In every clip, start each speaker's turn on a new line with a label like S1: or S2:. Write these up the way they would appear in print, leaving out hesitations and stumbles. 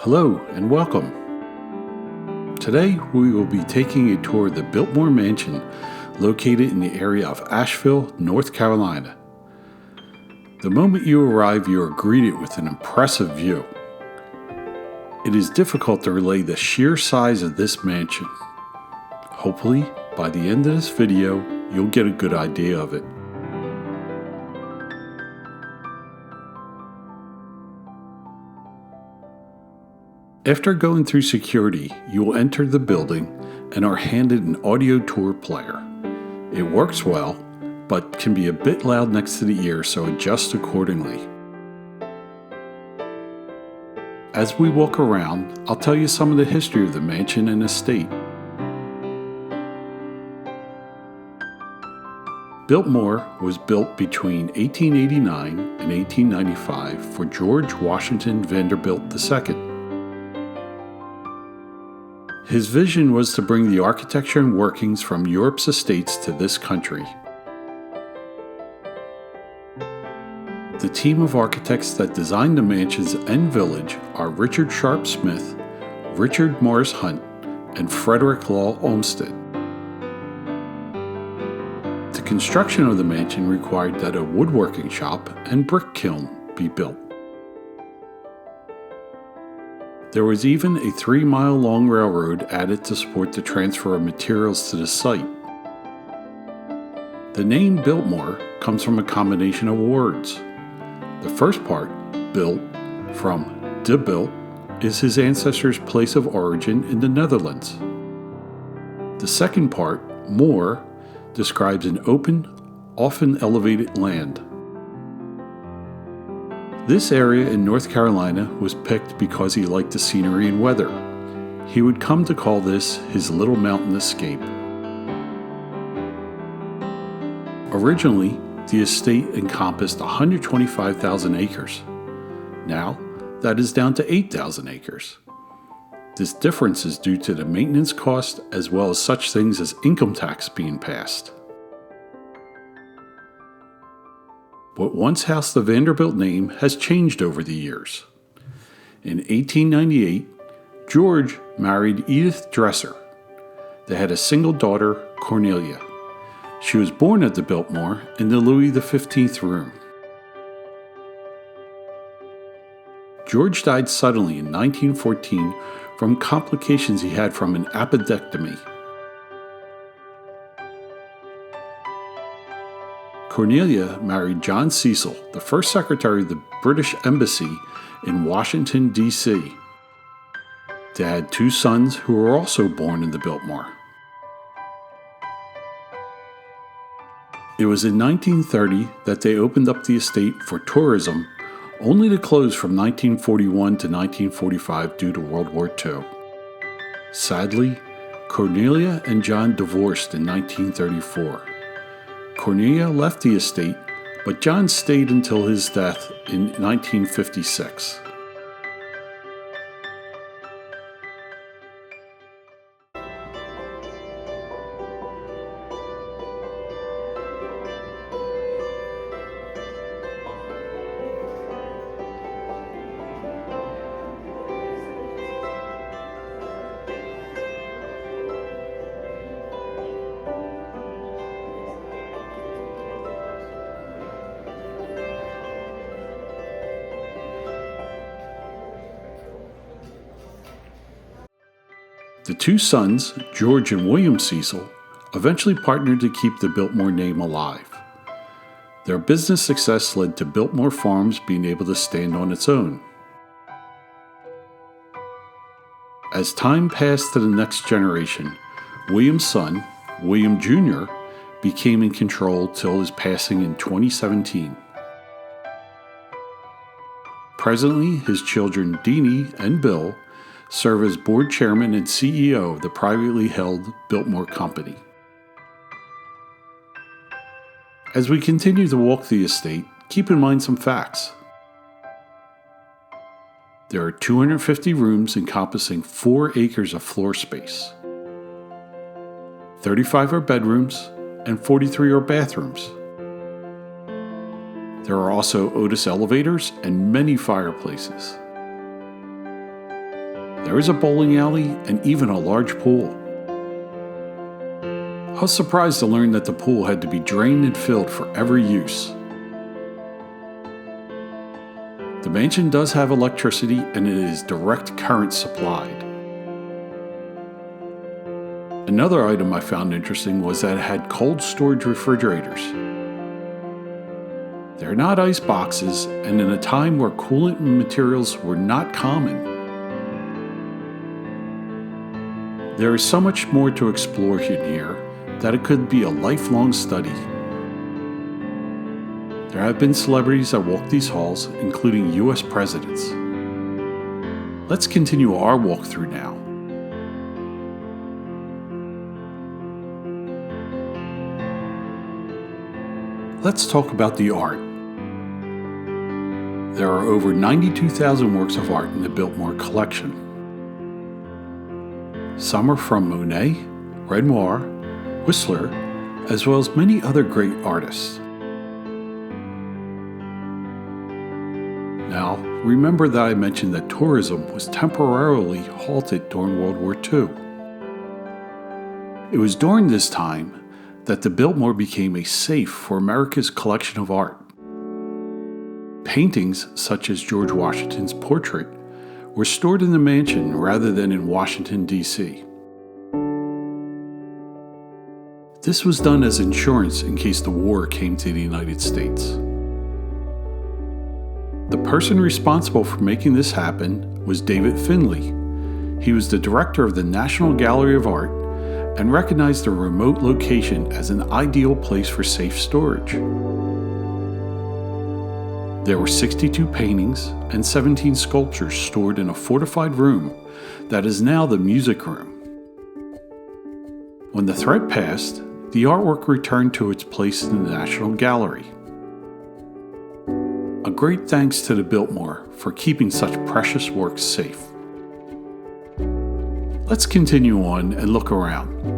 S1: Hello and welcome. Today we will be taking a tour of the Biltmore Mansion located in the area of Asheville, North Carolina. The moment you arrive, you are greeted with an impressive view. It is difficult to relay the sheer size of this mansion. Hopefully, by the end of this video, you'll get a good idea of it. After going through security, you will enter the building and are handed an audio tour player. It works well, but can be a bit loud next to the ear, so adjust accordingly. As we walk around, I'll tell you some of the history of the mansion and estate. Biltmore was built between 1889 and 1895 for George Washington Vanderbilt II. His vision was to bring the architecture and workings from Europe's estates to this country. The team of architects that designed the mansions and village are Richard Sharp Smith, Richard Morris Hunt, and Frederick Law Olmsted. The construction of the mansion required that a woodworking shop and brick kiln be built. There was even a 3-mile-long railroad added to support the transfer of materials to the site. The name Biltmore comes from a combination of words. The first part, Bilt, from de Bilt, is his ancestors' place of origin in the Netherlands. The second part, moor, describes an open, often elevated land. This area in North Carolina was picked because he liked the scenery and weather. He would come to call this his little mountain escape. Originally, the estate encompassed 125,000 acres. Now, that is down to 8,000 acres. This difference is due to the maintenance cost as well as such things as income tax being passed. What once housed the Vanderbilt name has changed over the years. In 1898, George married Edith Dresser. They had a single daughter, Cornelia. She was born at the Biltmore in the Louis XV room. George died suddenly in 1914 from complications he had from an appendectomy. Cornelia married John Cecil, the first secretary of the British Embassy in Washington, D.C. They had 2 sons who were also born in the Biltmore. It was in 1930 that they opened up the estate for tourism, only to close from 1941 to 1945 due to World War II. Sadly, Cornelia and John divorced in 1934. Cornelia left the estate, but John stayed until his death in 1956. The 2 sons, George and William Cecil, eventually partnered to keep the Biltmore name alive. Their business success led to Biltmore Farms being able to stand on its own. As time passed to the next generation, William's son, William Jr., became in control till his passing in 2017. Presently, his children Deanie and Bill serve as board chairman and CEO of the privately held Biltmore Company. As we continue to walk the estate, keep in mind some facts. There are 250 rooms encompassing 4 acres of floor space. 35 are bedrooms and 43 are bathrooms. There are also Otis elevators and many fireplaces. There is a bowling alley and even a large pool. I was surprised to learn that the pool had to be drained and filled for every use. The mansion does have electricity and it is direct current supplied. Another item I found interesting was that it had cold storage refrigerators. They're not ice boxes, and in a time where coolant materials were not common. There is so much more to explore here that it could be a lifelong study. There have been celebrities that walk these halls, including US presidents. Let's continue our walkthrough now. Let's talk about the art. There are over 92,000 works of art in the Biltmore collection. Some are from Monet, Renoir, Whistler, as well as many other great artists. Now, remember that I mentioned that tourism was temporarily halted during World War II. It was during this time that the Biltmore became a safe for America's collection of art. Paintings, such as George Washington's portrait, were stored in the mansion rather than in Washington, D.C. This was done as insurance in case the war came to the United States. The person responsible for making this happen was David Finley. He was the director of the National Gallery of Art and recognized the remote location as an ideal place for safe storage. There were 62 paintings and 17 sculptures stored in a fortified room that is now the music room. When the threat passed, the artwork returned to its place in the National Gallery. A great thanks to the Biltmore for keeping such precious works safe. Let's continue on and look around.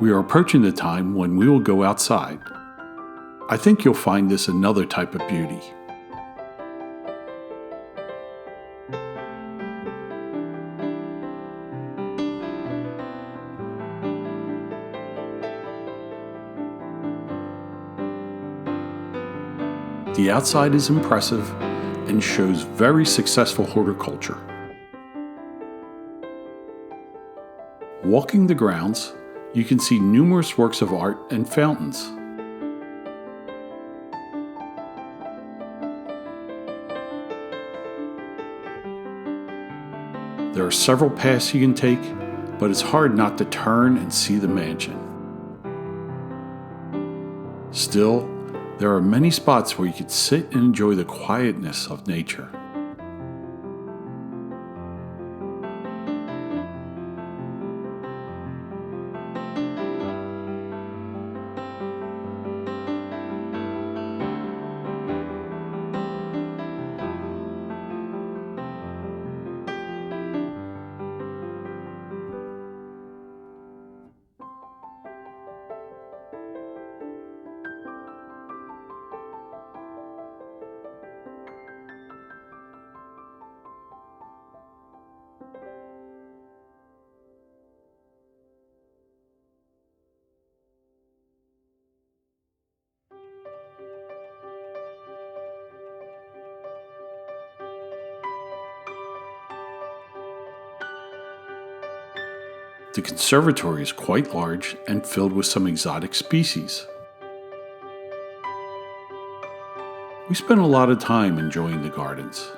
S1: We are approaching the time when we will go outside. I think you'll find this another type of beauty. The outside is impressive and shows very successful horticulture. Walking the grounds, you can see numerous works of art and fountains. There are several paths you can take, but it's hard not to turn and see the mansion. Still, there are many spots where you could sit and enjoy the quietness of nature. The conservatory is quite large and filled with some exotic species. We spent a lot of time enjoying the gardens.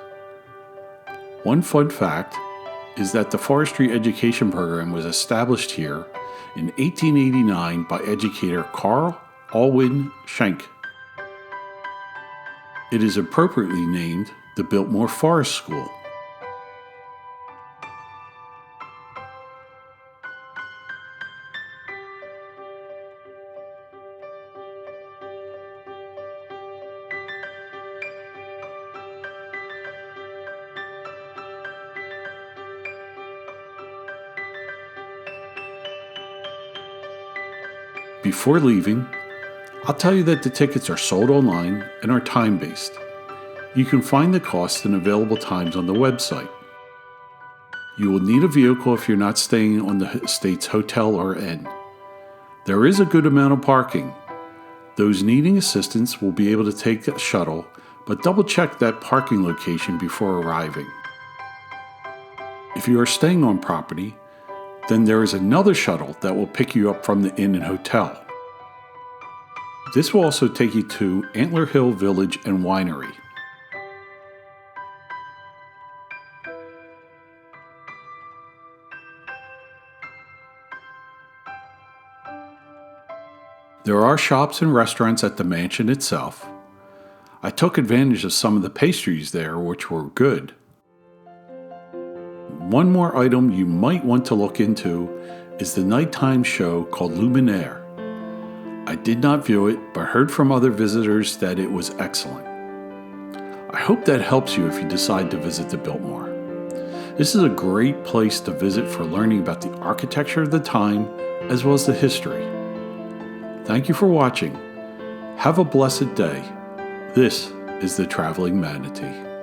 S1: One fun fact is that the forestry education program was established here in 1889 by educator Carl Alwyn Schenck. It is appropriately named the Biltmore Forest School. Before leaving, I'll tell you that the tickets are sold online and are time-based. You can find the cost and available times on the website. You will need a vehicle if you're not staying on the estate's hotel or inn. There is a good amount of parking. Those needing assistance will be able to take a shuttle, but double-check that parking location before arriving. If you are staying on property, then there is another shuttle that will pick you up from the inn and hotel. This will also take you to Antler Hill Village and Winery. There are shops and restaurants at the mansion itself. I took advantage of some of the pastries there, which were good. One more item you might want to look into is the nighttime show called Luminaire. I did not view it, but heard from other visitors that it was excellent. I hope that helps you if you decide to visit the Biltmore. This is a great place to visit for learning about the architecture of the time as well as the history. Thank you for watching. Have a blessed day. This is the Traveling Manatee.